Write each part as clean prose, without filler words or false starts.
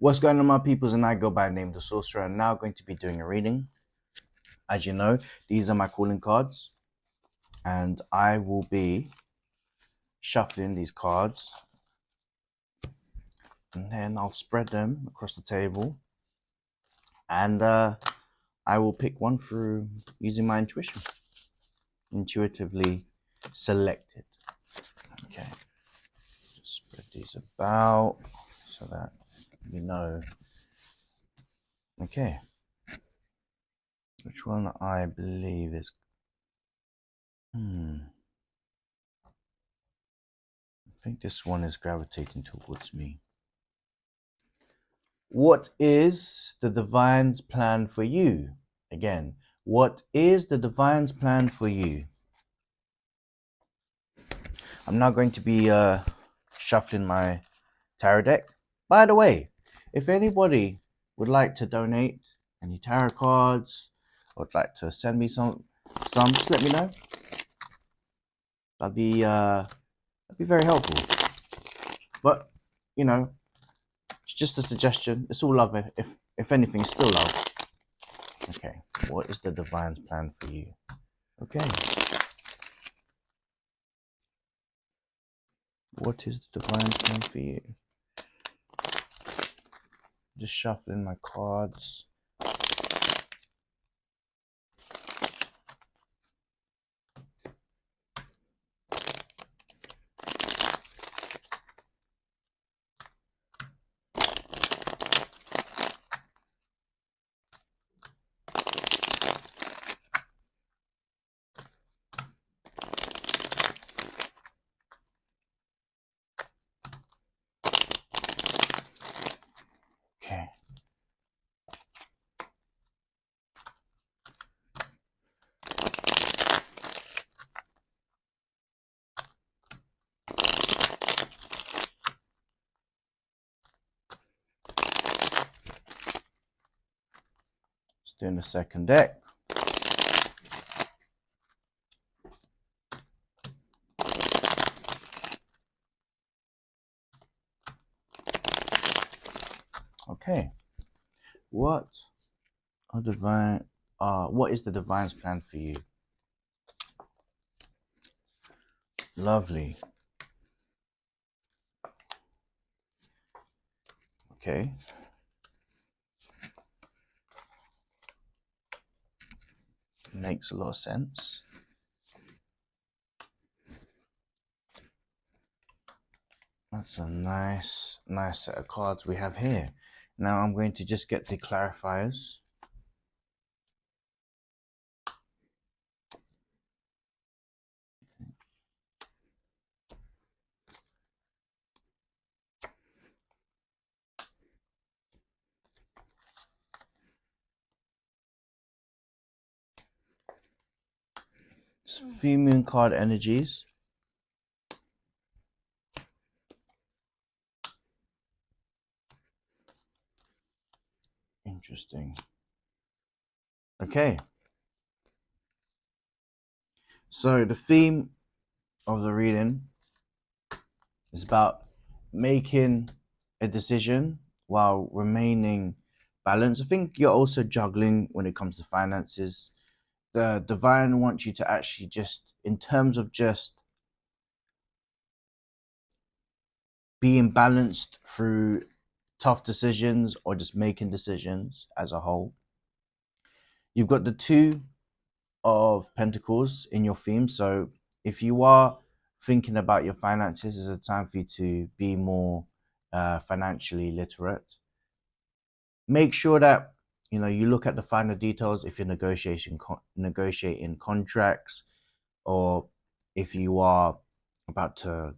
What's going on, my peoples? And I go by the name The Sorcerer, and now going to be doing a reading. As you know, these are my calling cards, and I will be shuffling these cards, and then I'll spread them across the table, and I will pick one through using my intuition, intuitively selected. Okay, just spread these about so that you know. Okay, which one I believe is I think this one is gravitating towards me. What is the divine's plan for you? Again, what is the divine's plan for you? I'm now going to be shuffling my tarot deck. By the way, if anybody would like to donate any tarot cards or would like to send me some, just let me know. That'd be very helpful. But you know, it's just a suggestion. It's all love. If anything, it's still love. Okay, what is the divine's plan for you? Okay. What is the divine's plan for you? Just shuffling my cards. Okay. Just doing the second deck. Okay. What is the divine's plan for you? Lovely. Okay. Makes a lot of sense. That's a nice set of cards we have here. Now I'm going to just get the clarifiers. Full moon card energies. Interesting. Okay. So the theme of the reading is about making a decision while remaining balanced. I think you're also juggling when it comes to finances. The divine wants you to actually just, in terms of just being balanced through tough decisions or just making decisions as a whole. You've got the Two of Pentacles in your theme. So if you are thinking about your finances, it's a time for you to be more financially literate. Make sure that you look at the finer details if you're negotiating contracts, or if you are about to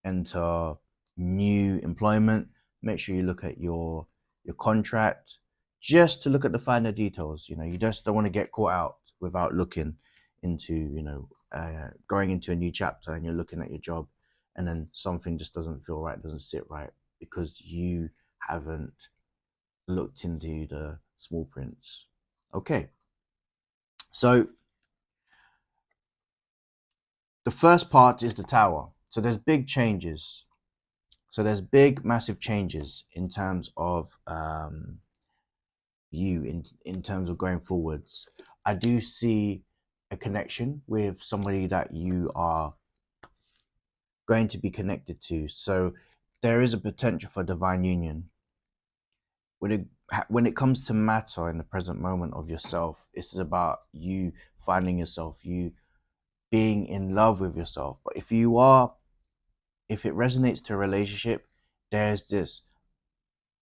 enter new employment. Make sure you look at your contract, just to look at the finer details. You just don't want to get caught out without looking into going into a new chapter, and you're looking at your job and then something just doesn't feel right, doesn't sit right, because you haven't looked into the small prints. Okay, so the first part is the Tower. So there's big changes. So there's big, massive changes in terms of you in terms of going forwards. I do see a connection with somebody that you are going to be connected to. So there is a potential for divine union. When it comes to matter in the present moment of yourself, it's about you finding yourself, you being in love with yourself. But if it resonates to a relationship, there's this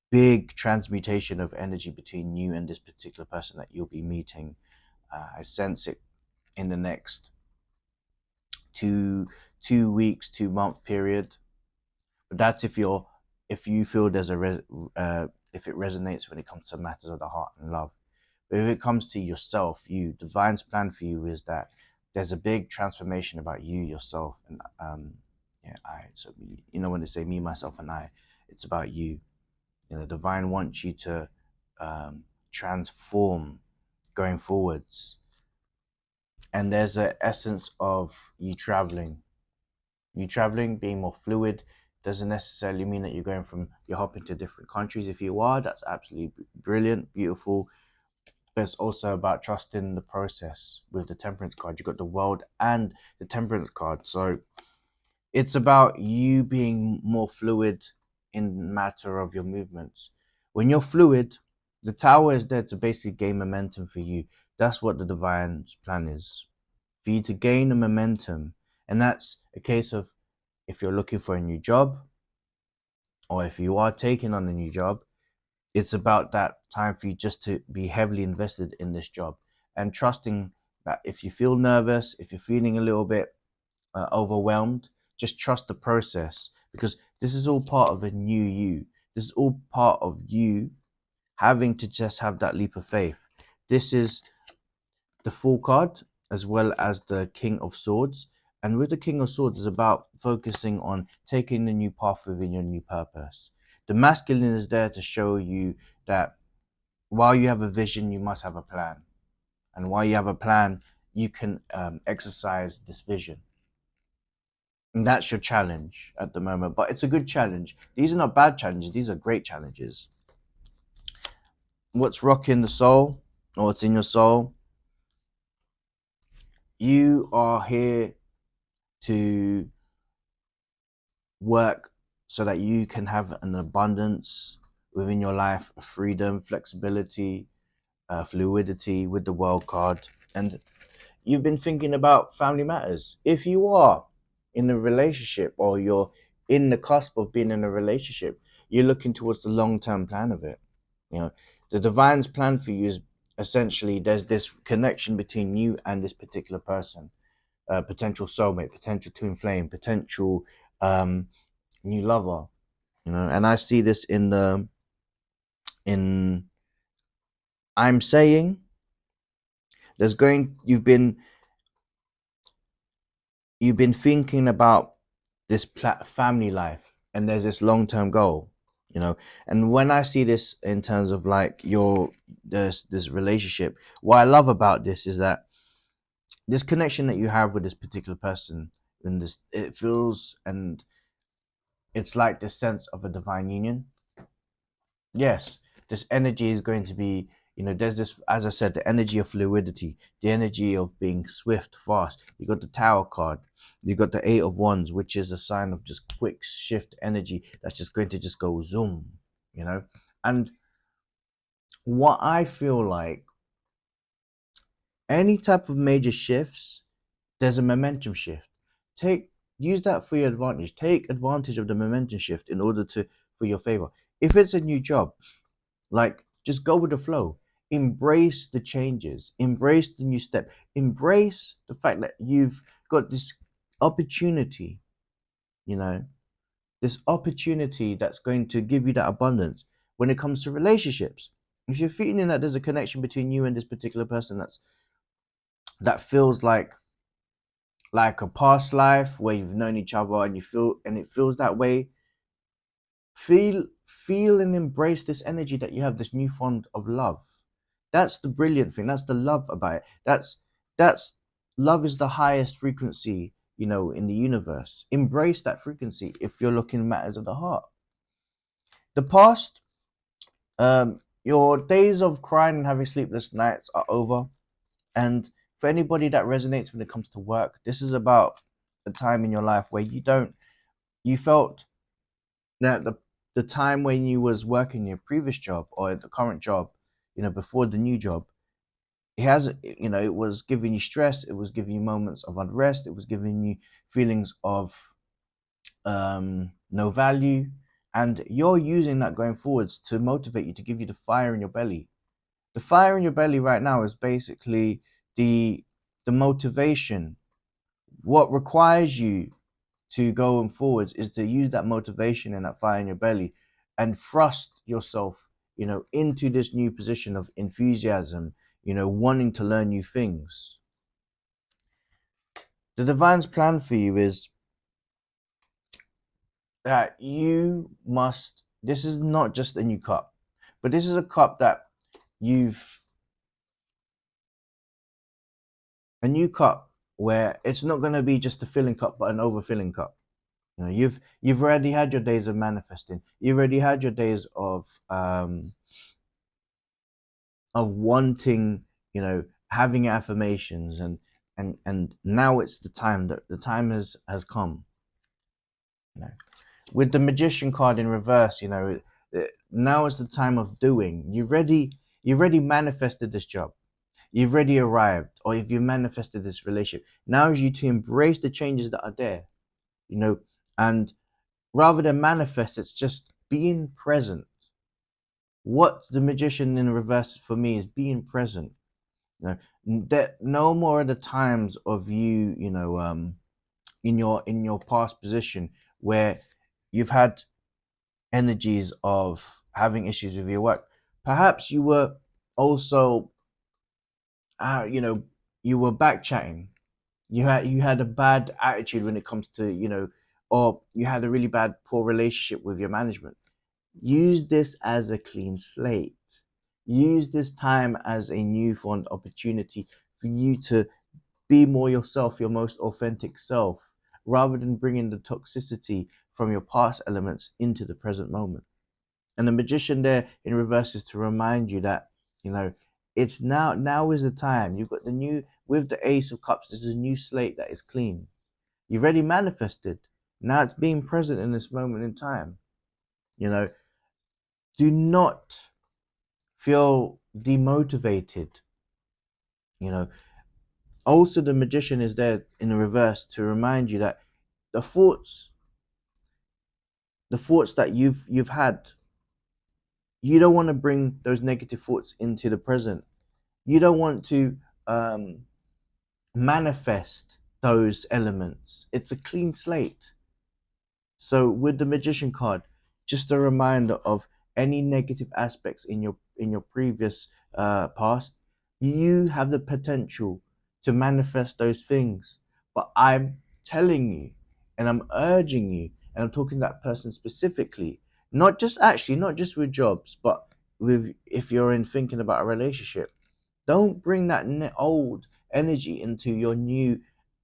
big transmutation of energy between you and this particular person that you'll be meeting. I sense it in the next two weeks, 2 month period. But that's if you feel there's if it resonates when it comes to matters of the heart and love. But if it comes to yourself, divine's plan for you is that there's a big transformation about you, yourself, and I. So when they say me, myself, and I, it's about you. Divine wants you to transform going forwards, and there's an essence of you traveling, being more fluid. Doesn't necessarily mean that you're hopping to different countries. If you are, that's absolutely brilliant, beautiful. But it's also about trusting the process. With the Temperance card, you got the World and the Temperance card, so it's about you being more fluid in matter of your movements. When you're fluid, the Tower is there to basically gain momentum for you. That's what the Divine's plan is, for you to gain a momentum. And that's a case of, if you're looking for a new job, or if you are taking on a new job, it's about that time for you just to be heavily invested in this job, and trusting that if you feel nervous, if you're feeling a little bit overwhelmed, just trust the process, because this is all part of a new you. This is all part of you having to just have that leap of faith. This is the Fool card as well as the King of Swords. And with the King of Swords, is about focusing on taking the new path within your new purpose. The masculine is there to show you that while you have a vision, you must have a plan. And while you have a plan, you can exercise this vision. And that's your challenge at the moment. But it's a good challenge. These are not bad challenges. These are great challenges. What's rocking the soul, or what's in your soul? You are here to work so that you can have an abundance within your life, freedom, flexibility, fluidity with the World card. And you've been thinking about family matters. If you are in a relationship, or you're in the cusp of being in a relationship, you're looking towards the long-term plan of it. The Divine's plan for you is essentially, there's this connection between you and this particular person, potential soulmate, potential twin flame, potential new lover. And I see this in I'm saying you've been thinking about this family life, and there's this long-term goal. And when I see this in terms of like this relationship, what I love about this is that this connection that you have with this particular person, and it's like this sense of a divine union. Yes, this energy is going to be, there's this, as I said, the energy of fluidity, the energy of being swift, fast. You got the Tower card, you got the Eight of Wands, which is a sign of just quick shift energy that's just going to just go zoom. And what I feel like, any type of major shifts, there's a momentum shift. Use that for your advantage. Take advantage of the momentum shift in order for your favor. If it's a new job, like, just go with the flow. Embrace the changes. Embrace the new step. Embrace the fact that you've got this opportunity, this opportunity that's going to give you that abundance. When it comes to relationships, if you're feeling that there's a connection between you and this particular person that feels like a past life where you've known each other, and it feels that way, feel and embrace this energy that you have, this new fond of love. That's the brilliant thing. That's the love about it. That's love is the highest frequency in the universe. Embrace that frequency if you're looking at matters of the heart. The past, your days of crying and having sleepless nights are over. And for anybody that resonates when it comes to work, this is about a time in your life where you felt that the time when you was working your previous job or the current job, before the new job, it was giving you stress, it was giving you moments of unrest, it was giving you feelings of no value, and you're using that going forwards to motivate you, to give you the fire in your belly. The fire in your belly right now is basically the motivation. What requires you to go forwards is to use that motivation and that fire in your belly and thrust yourself, into this new position of enthusiasm, wanting to learn new things. The divine's plan for you is that this is not just a new cup, but this is a cup that a new cup where it's not going to be just a filling cup, but an overfilling cup. You've already had your days of manifesting. You've already had your days of wanting, having affirmations, and now it's the time that the time has come. With the Magician card in reverse, now is the time of doing. You've already manifested this job. You've already arrived, or if you manifested this relationship, now is you to embrace the changes that are there, and rather than manifest, it's just being present. What the Magician in reverse for me is being present. That no more are the times of you, in your past position where you've had energies of having issues with your work. Perhaps you were also, you were back chatting. You had a bad attitude when it comes to, or you had a really bad poor relationship with your management. Use this as a clean slate. Use this time as a newfound opportunity for you to be more yourself, your most authentic self, rather than bringing the toxicity from your past elements into the present moment. And the Magician there in reverse is to remind you that, it's now is the time. You've got with the Ace of Cups, this is a new slate that is clean. You've already manifested. Now it's being present in this moment in time. Do not feel demotivated. Also the Magician is there in the reverse to remind you that the thoughts that you've had, you don't want to bring those negative thoughts into the present. You don't want to manifest those elements. It's a clean slate. So with the Magician card, just a reminder of any negative aspects in your previous past. You have the potential to manifest those things, but I'm telling you, and I'm urging you, and I'm talking to that person specifically, not just with jobs, but with if you're in thinking about a relationship. Don't bring that old energy into your new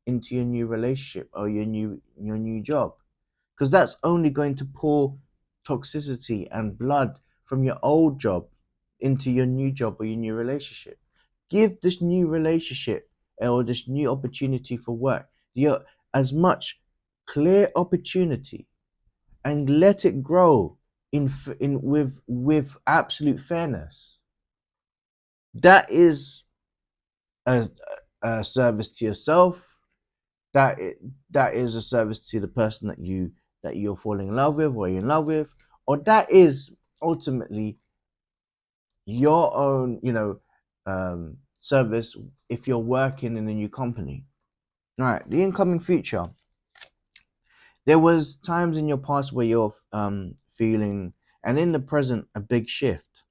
relationship or your new job, because that's only going to pour toxicity and blood from your old job into your new job or your new relationship. Give this new relationship or this new opportunity for work as much clear opportunity and let it grow with absolute fairness. That is a service to yourself. That is a service to the person that you're falling in love with, or you're in love with, or that is ultimately your own, service if you're working in a new company. All right, the incoming future. There was times in your past where you're feeling, and in the present, a big shift.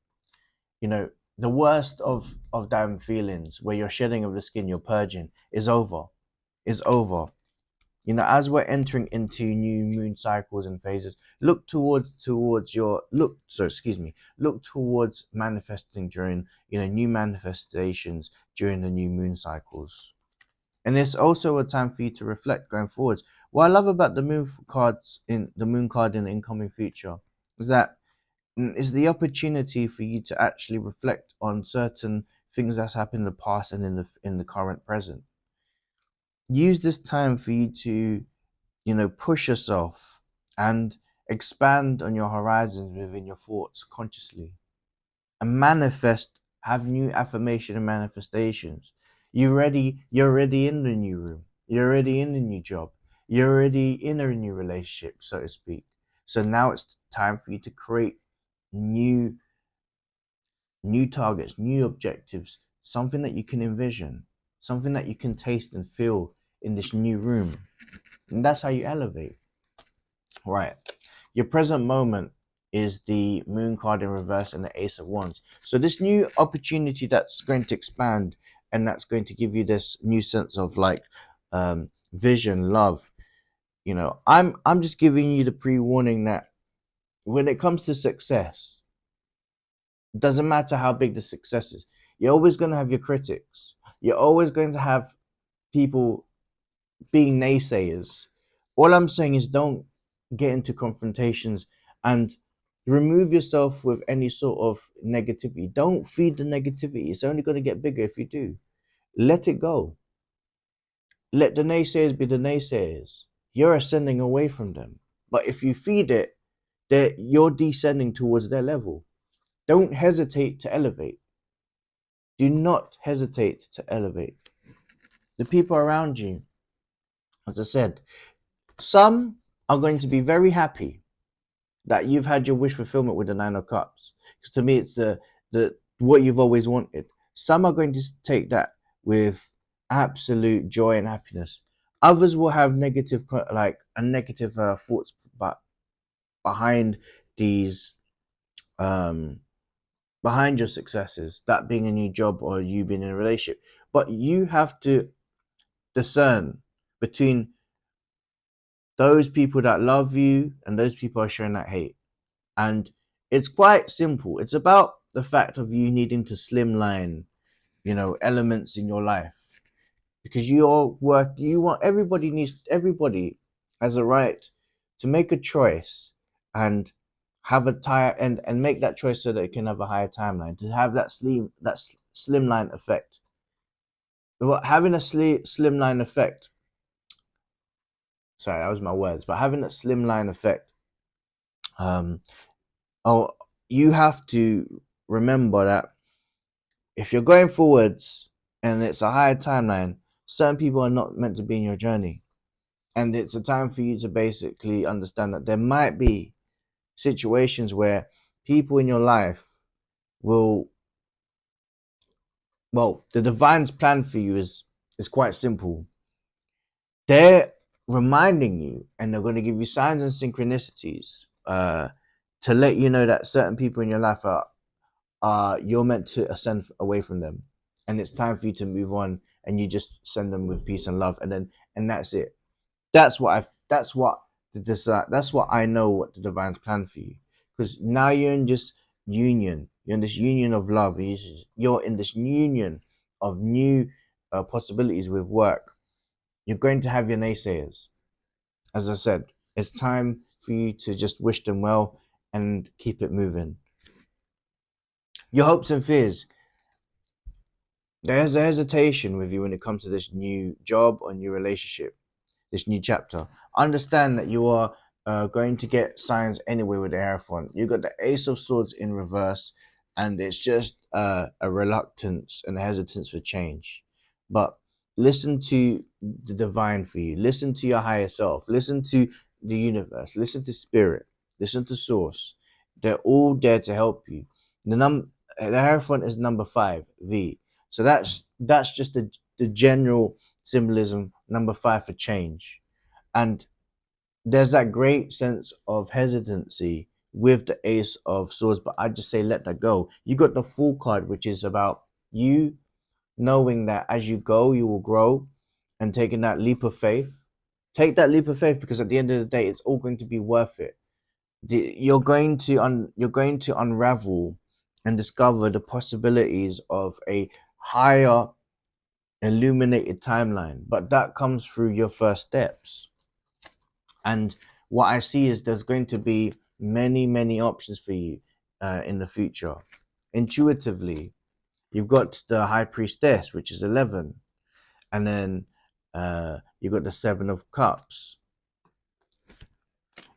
The worst of damn feelings, where you're shedding of the skin, you're purging, is over. Is over. As we're entering into new moon cycles and phases, look towards manifesting during, new manifestations during the new moon cycles. And it's also a time for you to reflect going forwards. What I love about the moon card in the incoming future is that is the opportunity for you to actually reflect on certain things that's happened in the past and in the current present. Use this time for you to, push yourself and expand on your horizons within your thoughts consciously and manifest, have new affirmation and manifestations. You're already in the new room. You're already in the new job. You're already in a new relationship, so to speak. So now it's time for you to create new new targets, new objectives, something that you can envision, something that you can taste and feel in this new room. And that's how you elevate. Right. Your present moment is the moon card in reverse and the ace of wands. So this new opportunity that's going to expand and that's going to give you this new sense of like vision, love. I'm just giving you the pre-warning that when it comes to success, it doesn't matter how big the success is. You're always going to have your critics. You're always going to have people being naysayers. All I'm saying is don't get into confrontations and remove yourself with any sort of negativity. Don't feed the negativity. It's only going to get bigger if you do. Let it go. Let the naysayers be the naysayers. You're ascending away from them. But if you feed it, you're descending towards their level. Don't hesitate to elevate. Do not hesitate to elevate. The people around you, as I said, some are going to be very happy that you've had your wish fulfillment with the Nine of Cups. Because to me, it's the what you've always wanted. Some are going to take that with absolute joy and happiness. Others will have negative thoughts, but behind these, um, behind your successes, that being a new job or you being in a relationship. But you have to discern between those people that love you and those people are showing that hate. And it's quite simple. It's about the fact of you needing to slimline, elements in your life. Because everybody has a right to make a choice and have a tire and make that choice so that it can have a higher timeline, to have that slimline effect. But having a slimline effect, sorry, that was my words, but having that slimline effect, um, oh, you have to remember that if you're going forwards and it's a higher timeline, certain people are not meant to be in your journey. And it's a time for you to basically understand that there might be situations where people in your life will, well, the divine's plan for you is quite simple. They're reminding you and they're going to give you signs and synchronicities to let you know that certain people in your life you're meant to ascend away from them, and it's time for you to move on, and you just send them with peace and love, and that's it. That's what I know what the divine's plan for you, because now you're in this union. You're in this union of love. You're in this union of new possibilities with work. You're going to have your naysayers. As I said, it's time for you to just wish them well and keep it moving. Your hopes and fears. There's a hesitation with you when it comes to this new job or new relationship, this new chapter. Understand that you are going to get signs anyway with the Hierophant. You got the Ace of Swords in reverse, and it's just a reluctance and a hesitance for change. But listen to the divine for you. Listen to your higher self. Listen to the universe. Listen to spirit. Listen to source. They're all there to help you. The Hierophant is number 5, V. So that's just the general symbolism, number 5 for change. And there's that great sense of hesitancy with the Ace of Swords, but I just say let that go. You got the Fool card, which is about you knowing that as you go, you will grow, and taking that leap of faith. Take that leap of faith, because at the end of the day, it's all going to be worth it. You're going to unravel and discover the possibilities of a higher illuminated timeline, but that comes through your first steps. And what I see is there's going to be many options for you in the future. Intuitively, you've got the High Priestess, which is 11, and then you've got the Seven of Cups.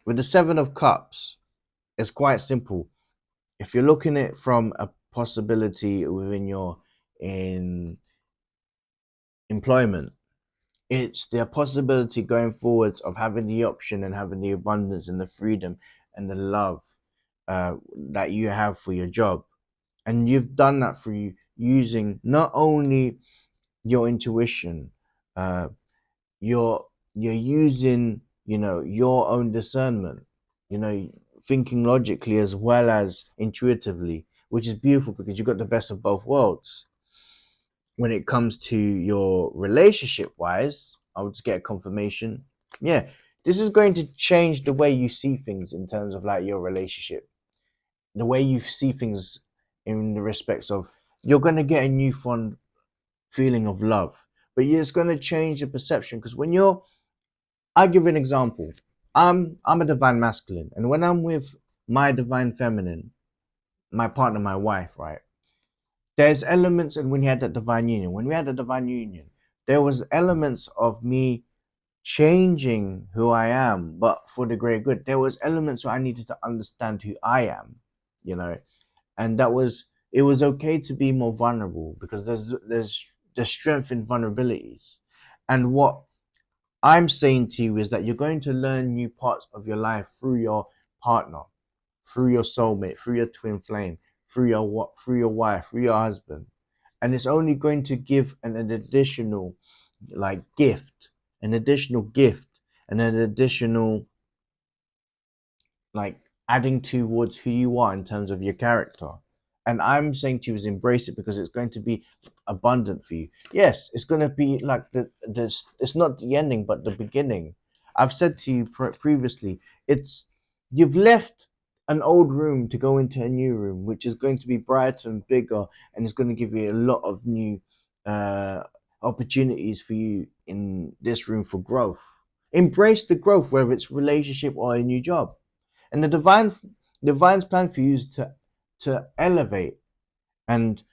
With the Seven of Cups, it's quite simple. If you're looking at it from a possibility within your in employment, it's the possibility going forwards of having the option and having the abundance and the freedom and the love that you have for your job. And you've done that through using not only your intuition, uh, you're using, your own discernment, you know, thinking logically as well as intuitively, which is beautiful because you've got the best of both worlds. When it comes to your relationship wise, I'll just get a confirmation. Yeah, this is going to change the way you see things in terms of like your relationship, the way you see things in the respects of you're going to get a newfound feeling of love, but it's going to change the perception because when you're, I'll give you an example. I'm a divine masculine, and when I'm with my divine feminine, my partner, my wife, right? There's elements, and when you had that divine union, when we had the divine union, there was elements of me changing who I am, but for the greater good. There was elements where I needed to understand who I am, you know, and that was it was okay to be more vulnerable because there's strength in vulnerabilities, and what I'm saying to you is that you're going to learn new parts of your life through your partner, through your soulmate, through your twin flame, through your wife, through your husband, and it's only going to give an additional like gift, an additional gift, and an additional like adding towards who you are in terms of your character. And I'm saying to you is embrace it because it's going to be abundant for you. Yes, it's going to be like the it's not the ending but the beginning. I've said to you previously, it's you've left an old room to go into a new room, which is going to be brighter and bigger, and it's going to give you a lot of new uh, opportunities for you in this room for growth. Embrace the growth, whether it's relationship or a new job, and the divine's plan for you is to elevate and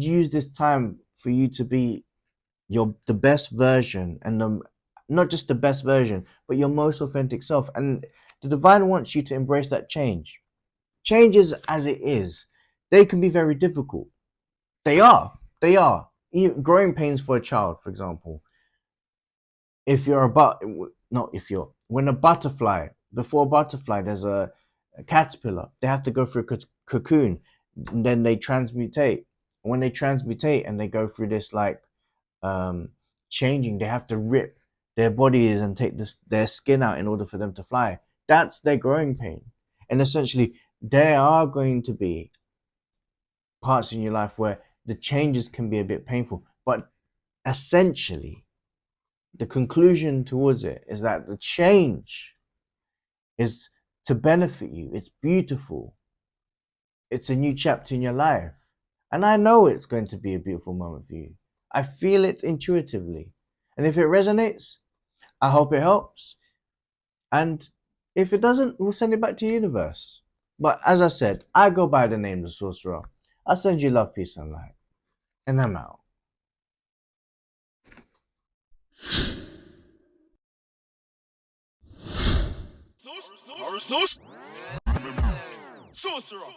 use this time for you to be the best version, and not just the best version but your most authentic self. And the divine wants you to embrace that changes as it is. They can be very difficult. They are growing pains for a child, for example. If you're a but not if you're when a butterfly, before a butterfly there's a caterpillar, they have to go through a cocoon, and then they transmutate. When they transmutate and they go through this like um changing, they have to rip their bodies and take their skin out in order for them to fly. That's their growing pain. And essentially there are going to be parts in your life where the changes can be a bit painful, but essentially the conclusion towards it is that the change is to benefit you. It's beautiful. It's a new chapter in your life. And I know it's going to be a beautiful moment for you. I feel it intuitively. And if it resonates, I hope it helps. And if it doesn't, we'll send it back to the universe. But as I said, I go by the name of the sorcerer. I send you love, peace, and light. And I'm out. Sorcerer.